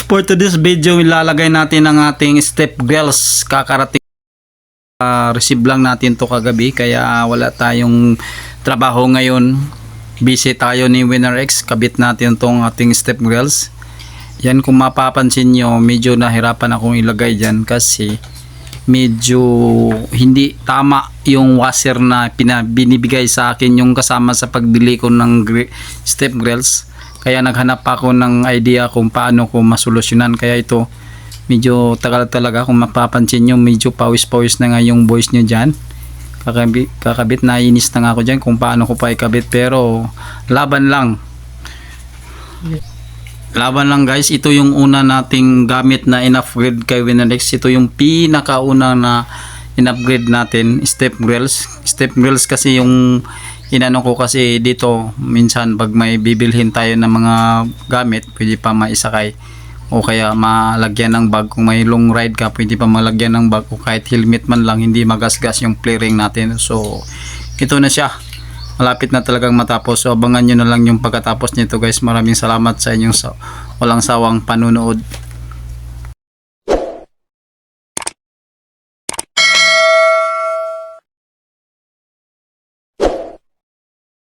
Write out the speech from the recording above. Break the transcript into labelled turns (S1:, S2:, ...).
S1: For today's video, ilalagay natin ang ating step grills. Kakarating receive lang natin to kagabi kaya wala tayong trabaho ngayon. Busy tayo ni Winner X. Kabit natin tong ating step grills. Yan, kung mapapansin nyo, medyo nahirapan akong ilagay dyan kasi medyo hindi tama yung washer na binibigay sa akin yung kasama sa pagbili ko ng step grills. Kaya naghanap ako ng idea kung paano ko masolusyonan. Kaya ito medyo tagal talaga. Kung mapapansin nyo, medyo pawis-pawis na nga yung voice nyo dyan. Kakabit, nainis na nga ako dyan kung paano ko pa ikabit. Pero laban lang. Laban lang guys. Ito yung una nating gamit na in-upgrade kay Winner X. Ito yung pinakauna na in-upgrade natin. Step grills. Step grills kasi yung inano ko kasi dito minsan pag may bibilhin tayo ng mga gamit, pwede pa maisakay o kaya malagyan ng bag. Kung may long ride ka, pwede pa malagyan ng bag o kahit helmet man lang, hindi magasgas yung flaring natin. So ito na siya, malapit na talagang matapos. So abangan nyo na lang yung pagkatapos nito guys. Maraming salamat sa inyong walang sawang panunood.